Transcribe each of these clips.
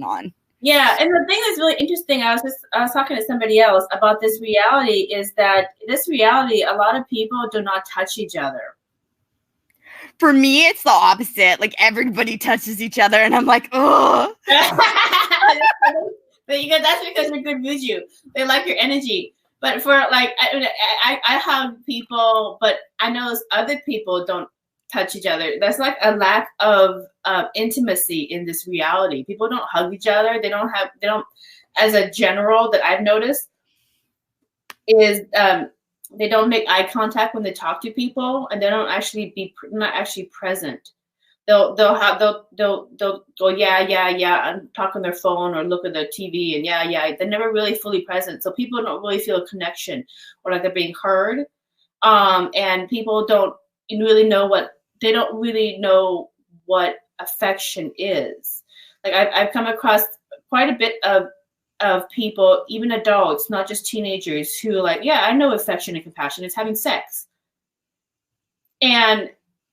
on. Yeah, and the thing that's really interesting, I was talking to somebody else about this reality, is that this reality, a lot of people do not touch each other. For me, it's the opposite. Like, everybody touches each other, and I'm like, ugh. But that's because they're good with you. They like your energy. But for like, I have people, but I know other people don't touch each other. There's like a lack of intimacy in this reality. People don't hug each other. They don't, as a general that I've noticed, is they don't make eye contact when they talk to people, and they don't actually not actually present. They'll go yeah and talk on their phone or look at their TV and yeah. They're never really fully present. So people don't really feel a connection or like they're being heard. And people don't really know what affection is. Like I've come across quite a bit of people, even adults, not just teenagers, who like, yeah, I know affection and compassion is having sex. And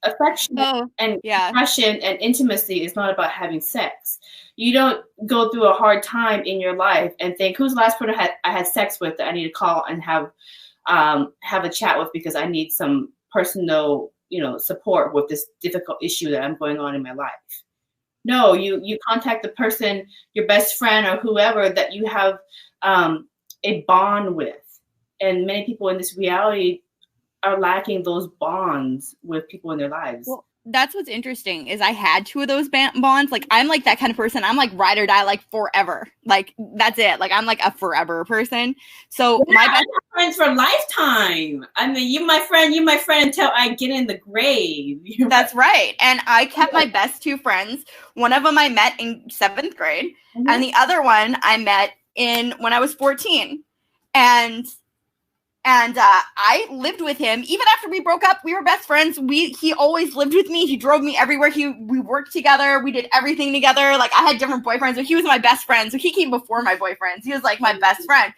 affection and compassion and intimacy is not about having sex. You don't go through a hard time in your life and think, who's the last person I had sex with that I need to call and have a chat with because I need some personal, support with this difficult issue that I'm going on in my life. No, you contact the person, your best friend or whoever that you have a bond with. And many people in this reality are lacking those bonds with people in their lives. Well, that's what's interesting is I had two of those bonds. Like, I'm like that kind of person. I'm like ride or die, like forever. Like, that's it. Like, I'm like a forever person. So my best friends for a lifetime. I mean, you my friend until I get in the grave. That's right. And I kept my best two friends. One of them I met in 7th grade, and the other one I met when I was 14. And I lived with him. Even after we broke up, we were best friends. He always lived with me. He drove me everywhere. We worked together. We did everything together. Like, I had different boyfriends, but he was my best friend. So he came before my boyfriends. He was like my best friend.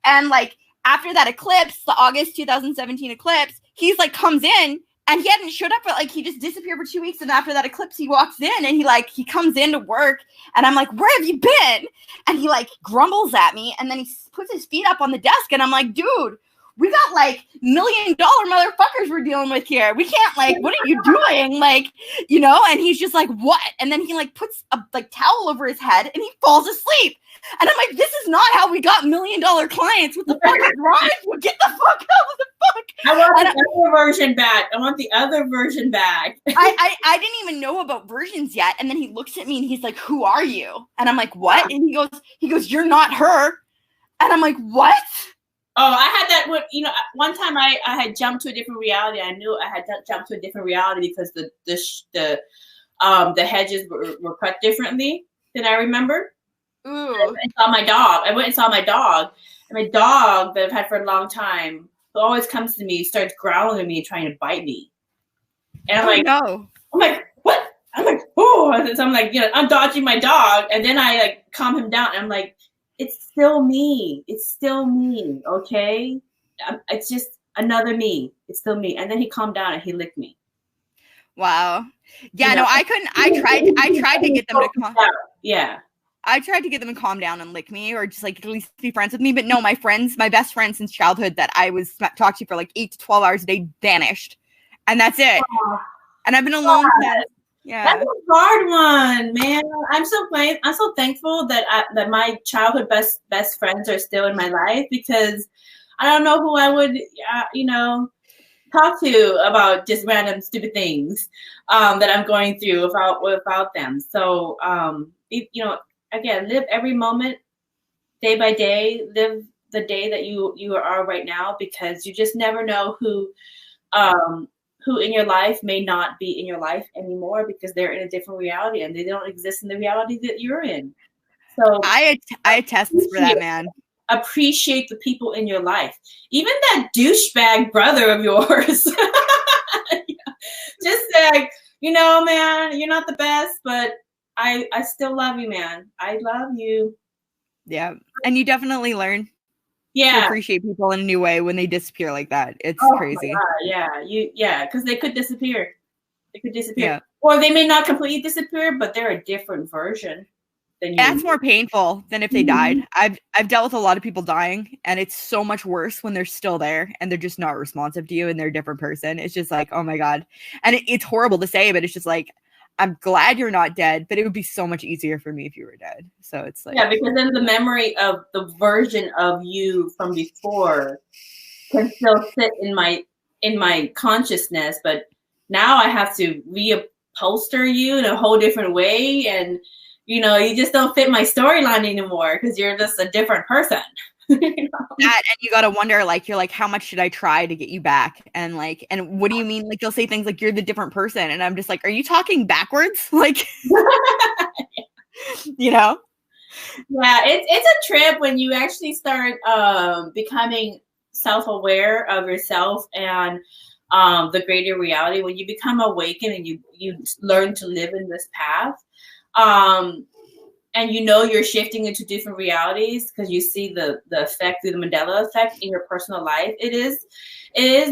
And like after that eclipse, the August 2017 eclipse, he's like comes in and he hadn't showed up, but like he just disappeared for 2 weeks. And after that eclipse, he walks in and he comes into work and I'm like, where have you been? And he like grumbles at me and then he puts his feet up on the desk and I'm like, dude, we got like $1 million motherfuckers we're dealing with here. We can't like, what are you doing? Like, and he's just like, what? And then he like puts a like towel over his head and he falls asleep. And I'm like, this is not how we got $1 million clients. What the fuck is wrong with you? Get the fuck out of the fuck. I want the other version back. I want the other version back. I didn't even know about versions yet. And then he looks at me and he's like, who are you? And I'm like, what? And he goes, you're not her. And I'm like, what? Oh, I had that. One time I had jumped to a different reality. I knew I had jumped to a different reality because the hedges were cut differently than I remember. Ooh. I saw my dog. I went and saw my dog, and my dog that I've had for a long time, who always comes to me, starts growling at me and trying to bite me. And I'm like, no. I'm like, what? I'm like, oh. So I'm like, I'm dodging my dog, and then I like calm him down, and I'm like, it's still me. It's still me. Okay. It's just another me. It's still me. And then he calmed down and he licked me. Wow. Yeah, no, I couldn't. I tried to get them to calm down. Yeah. I tried to get them to calm down and lick me or just like at least be friends with me. But no, my best friends since childhood that I was talked to for like 8 to 12 hours a day vanished. And that's it. And I've been alone since. Yeah, that's a hard one, man. I'm so thankful that that my childhood best friends are still in my life because I don't know who I would talk to about just random stupid things that I'm going through without them. So again, live every moment, day by day. Live the day that you are right now because you just never know who in your life may not be in your life anymore because they're in a different reality and they don't exist in the reality that you're in. So I attest for that, man. Appreciate the people in your life. Even that douchebag brother of yours. Just like, man, you're not the best, but I still love you, man. I love you. Yeah. And you definitely learn. Yeah, to appreciate people in a new way when they disappear like that. It's crazy. Yeah, because they could disappear. Yeah. Or they may not completely disappear, but they're a different version. That's more painful than if they died. I've dealt with a lot of people dying, and it's so much worse when they're still there and they're just not responsive to you and they're a different person. It's just like, oh my God. And it's horrible to say, but it's just like, I'm glad you're not dead, but it would be so much easier for me if you were dead. So it's like, yeah, because then the memory of the version of you from before can still sit in my consciousness, but now I have to reupholster you in a whole different way, and you know, you just don't fit my storyline anymore because you're just a different person. You know? That, and you gotta wonder, like, you're like, how much should I try to get you back? And like, and what do you mean? Like, they'll say things like, you're the different person, and I'm just like, are you talking backwards? Like, you know? Yeah, it's a trip when you actually start becoming self-aware of yourself and the greater reality. When you become awakened and you learn to live in this path. And you know you're shifting into different realities because you see the effect through the Mandela effect in your personal life. It is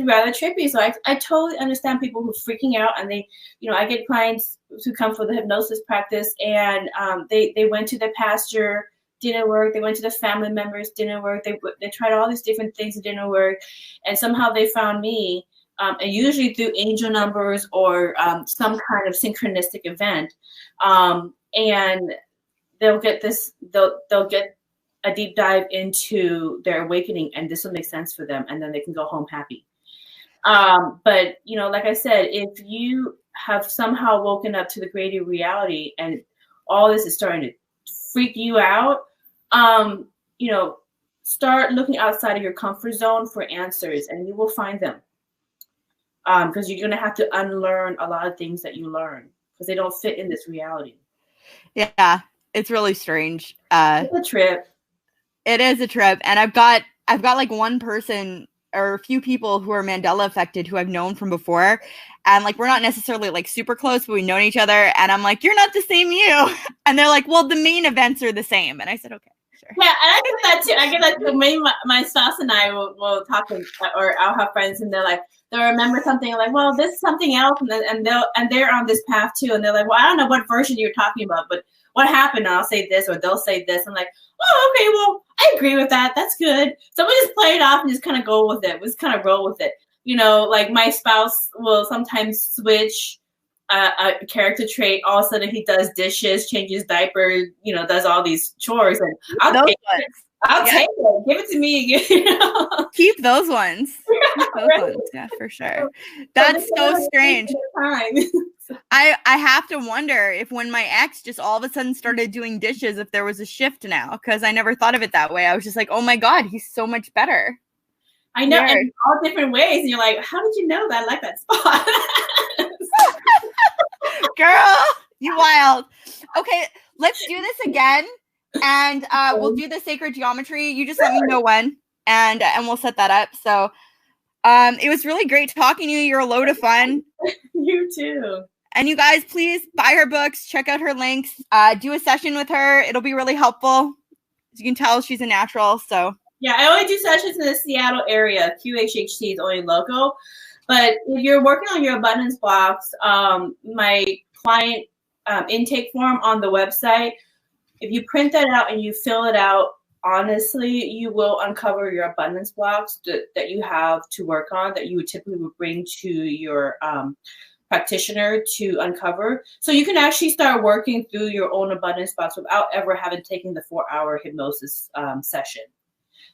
rather trippy. So I totally understand people who are freaking out, and they, you know, I get clients who come for the hypnosis practice, and they went to the pastor, didn't work. They went to the family members, didn't work. They tried all these different things, it didn't work, and somehow they found me, and usually through angel numbers or some kind of synchronistic event, and they'll get a deep dive into their awakening, and this will make sense for them, and then they can go home happy. But you know, like I said, if you have somehow woken up to the greater reality and all this is starting to freak you out, you know, start looking outside of your comfort zone for answers, and you will find them. Because you're going to have to unlearn a lot of things that you learn because they don't fit in this reality. Yeah, it's really strange. It's a trip. It is a trip, and I've got like one person or a few people who are Mandela affected who I've known from before, and like we're not necessarily like super close, but we've known each other, and I'm like, you're not the same you, and they're like, well, the main events are the same, and I said, okay, sure. Yeah, and I get that too. I get that too. My spouse and I will talk, or I'll have friends, and they're like, they'll remember something like, well, this is something else, and they're on this path too, and they're like, well, I don't know what version you're talking about, but what happened? And I'll say this, or they'll say this. I'm like, oh, okay, well, I agree with that. That's good. So we just play it off and just kind of go with it. We just kind of roll with it. You know, like my spouse will sometimes switch a character trait. All of a sudden he does dishes, changes diapers, you know, does all these chores, and I'll take it. I'll take it. Give it to me. You know? Keep those ones. Keep those ones. Yeah, for sure. That's so strange. I have to wonder if when my ex just all of a sudden started doing dishes, if there was a shift now, because I never thought of it that way. I was just like, oh my God, he's so much better. I know, in all different ways. And you're like, how did you know that I like that spot? Girl, you wild. Okay, let's do this again. And we'll do the sacred geometry. You just let me know when, and we'll set that up. So it was really great talking to you. You're a load of fun. You too. And you guys, please buy her books, check out her links, do a session with her. It'll be really helpful. As you can tell, she's a natural. So yeah, I only do sessions in the Seattle area. QHHT is only local. But if you're working on your abundance blocks, my client intake form on the website, if you print that out and you fill it out, honestly, you will uncover your abundance blocks that you have to work on, that you would typically bring to your practitioner to uncover. So you can actually start working through your own abundance blocks without ever having taken the 4-hour hypnosis session.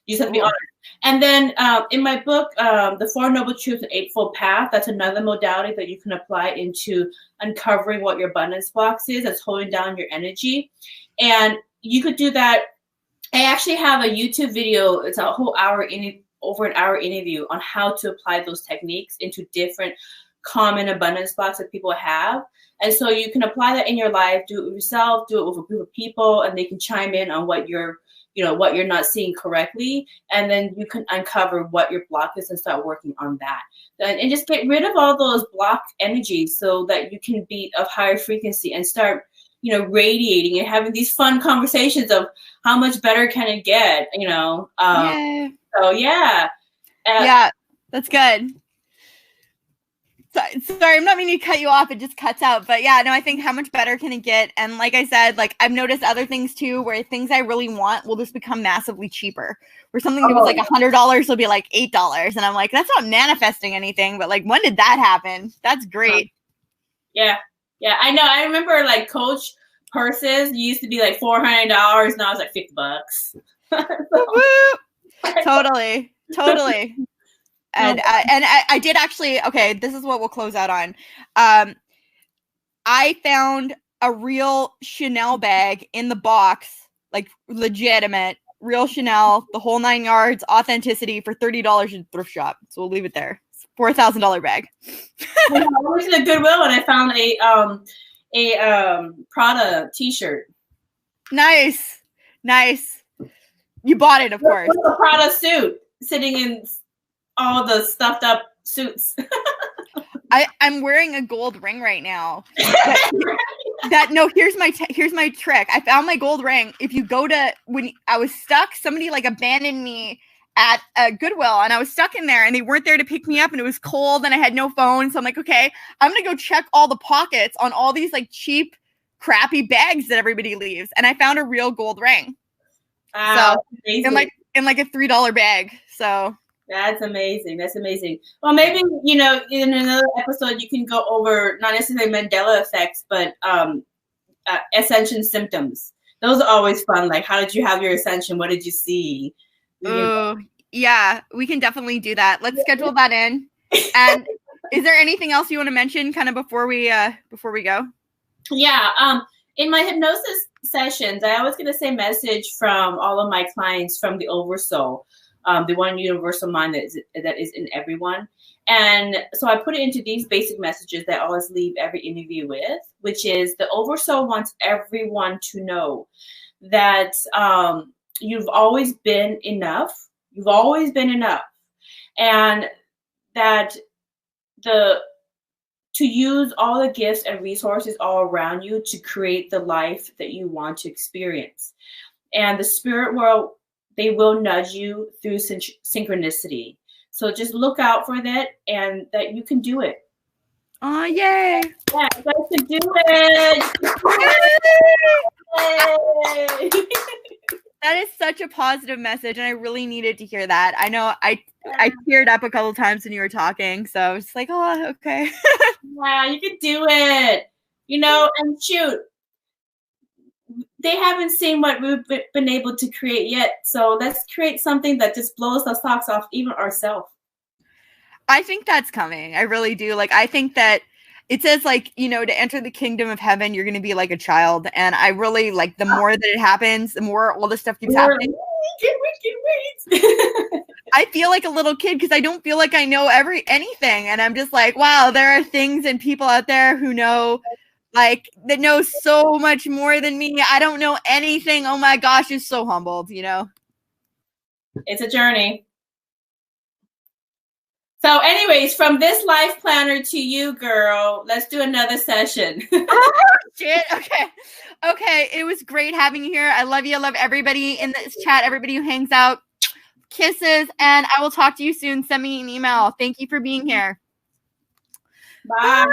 You just have to be honest. And then in my book, The Four Noble Truths and Eightfold Path, that's another modality that you can apply into uncovering what your abundance blocks is. That's holding down your energy. And you could do that. I actually have a YouTube video. It's a whole over an hour interview on how to apply those techniques into different common abundance blocks that people have. And so you can apply that in your life, do it with yourself, do it with a group of people, and they can chime in on what you're not seeing correctly. And then you can uncover what your block is and start working on that. And just get rid of all those block energies so that you can be of higher frequency and start, radiating and having these fun conversations of how much better can it get, So yeah. Yeah, that's good. Sorry, I'm not meaning to cut you off. It just cuts out. But yeah, no, I think how much better can it get? And like I said, like I've noticed other things too, where things I really want will just become massively cheaper. Where something that was like $100 will be like $8, and I'm like, that's not manifesting anything. But like, when did that happen? That's great. Yeah, I know. I remember like Coach purses used to be like $400. Now it's like $50. Totally. And I did actually. Okay, this is what we'll close out on. I found a real Chanel bag in the box, like legitimate, real Chanel, the whole 9 yards, authenticity for $30 in thrift shop. So we'll leave it there. It's a $4,000 bag. I was in a Goodwill and I found a Prada T-shirt. Nice. You bought it, of course. A Prada suit sitting in all the stuffed up suits. I'm wearing a gold ring right now. Here's my trick. I found my gold ring. If you go to, when I was stuck, somebody like abandoned me at a Goodwill and I was stuck in there and they weren't there to pick me up and it was cold and I had no phone. So I'm like, okay, I'm going to go check all the pockets on all these like cheap, crappy bags that everybody leaves. And I found a real gold ring. Wow, so in like a $3 bag. So that's amazing. Well, maybe, in another episode, you can go over not necessarily Mandela effects, but Ascension symptoms. Those are always fun. Like, how did you have your ascension? What did you see? Oh, yeah, we can definitely do that. Let's schedule that in. And is there anything else you want to mention kind of before we go? Yeah. In my hypnosis sessions, I always get the same message from all of my clients from the Oversoul. The one universal mind that is in everyone. And so I put it into these basic messages that I always leave every interview with, which is the Oversoul wants everyone to know that you've always been enough. You've always been enough. And that to use all the gifts and resources all around you to create the life that you want to experience. And the spirit world, they will nudge you through synchronicity. So just look out for that and that you can do it. Oh, yay. Yeah, you guys can do it. Yay. That is such a positive message, and I really needed to hear that. I know I teared up a couple times when you were talking, so I was just like, oh, okay. Yeah, you can do it. And shoot, they haven't seen what we've been able to create yet. So let's create something that just blows the socks off even ourselves. I think that's coming. I really do. Like, I think that it says, like, to enter the kingdom of heaven, you're going to be like a child. And I really, like, the more that it happens, the more all this stuff keeps happening. I feel like a little kid because I don't feel like I know anything. And I'm just like, wow, there are things and people out there who know, like, that know so much more than me. I don't know anything. Oh my gosh, it's so humbled, It's a journey. So anyways, from this life planner to you, girl, let's do another session. Oh, shit. Okay. It was great having you here. I love you. I love everybody in this chat, everybody who hangs out. Kisses, and I will talk to you soon. Send me an email. Thank you for being here. Bye.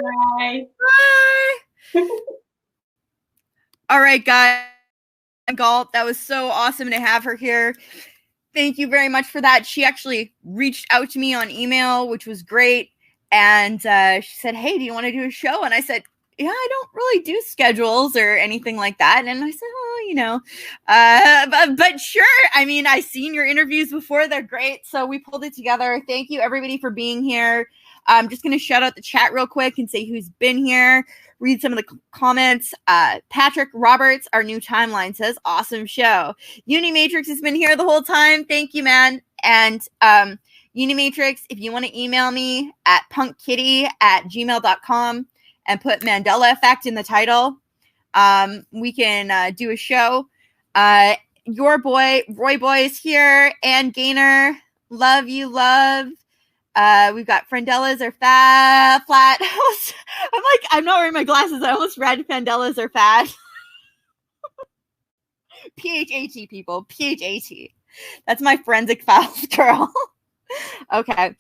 Bye. All right, guys. Galt, that was so awesome to have her here. Thank you very much for that. She actually reached out to me on email, which was great. And she said, hey, do you want to do a show? And I said, yeah, I don't really do schedules or anything like that. And I said, but sure. I mean, I've seen your interviews before. They're great. So we pulled it together. Thank you, everybody, for being here. I'm just going to shout out the chat real quick and say who's been here. Read some of the comments. Patrick Roberts, our new timeline, says, awesome show. Unimatrix has been here the whole time. Thank you, man. And Unimatrix, if you want to email me at punkkitty@gmail.com and put Mandela Effect in the title, we can do a show. Your boy, Roy Boy, is here. And Gainer, love you, love. We've got Frandellas are flat. I'm like, I'm not wearing my glasses. I almost read Frandellas are fat. PHAT, people. PHAT. That's my forensic files, girl. Okay.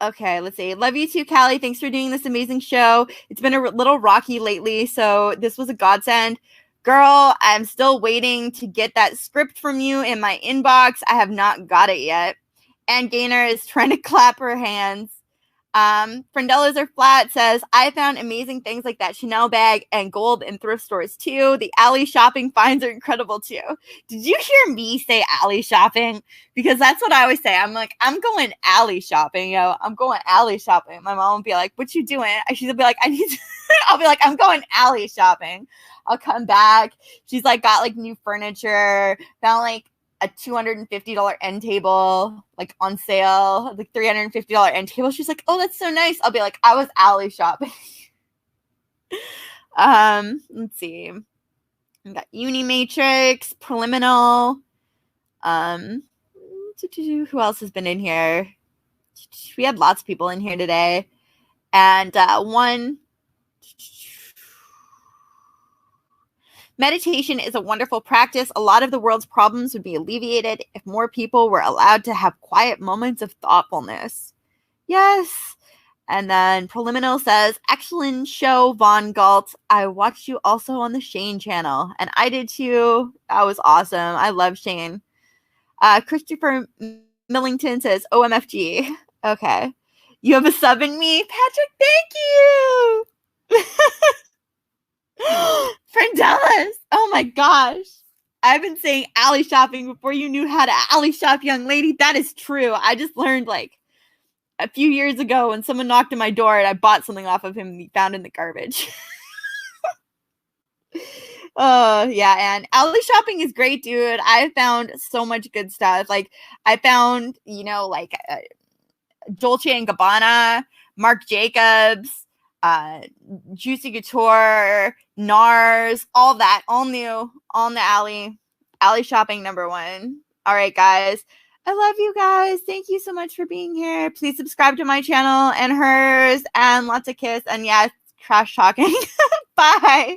Okay, let's see. Love you too, Cali. Thanks for doing this amazing show. It's been a little rocky lately, so this was a godsend. Girl, I'm still waiting to get that script from you in my inbox. I have not got it yet. And Gaynor is trying to clap her hands. Friendellas Are Flat says, I found amazing things like that Chanel bag and gold in thrift stores too. The alley shopping finds are incredible too. Did you hear me say alley shopping? Because that's what I always say. I'm like, I'm going alley shopping, yo. I'm going alley shopping. My mom will be like, what you doing? She'll be like, I need to I'll be like, I'm going alley shopping. I'll come back. She's like got like new furniture, found like a $250 end table, like on sale, like $350 end table. She's like, oh, that's so nice. I'll be like, I was alley shopping. Let's see. We got Unimatrix, Preliminal. Who else has been in here? We had lots of people in here today. And one. Meditation is a wonderful practice. A lot of the world's problems would be alleviated if more people were allowed to have quiet moments of thoughtfulness. Yes. And then Preliminal says, excellent show, Von Galt. I watched you also on the Shane channel. And I did too. That was awesome. I love Shane. Christopher Millington says, OMFG. Okay. You have a sub in me? Patrick, thank you. Friendellas. Oh my gosh. I've been saying alley shopping before you knew how to alley shop, young lady. That is true. I just learned like a few years ago when someone knocked on my door and I bought something off of him and he found in the garbage. Yeah, and alley shopping is great, dude. I found so much good stuff. Like I found, like Dolce & Gabbana, Marc Jacobs, Juicy Couture, NARS, all that, all new, on the alley shopping #1. All right, guys. I love you guys. Thank you so much for being here. Please subscribe to my channel and hers, and lots of kiss. And yeah, trash talking. Bye.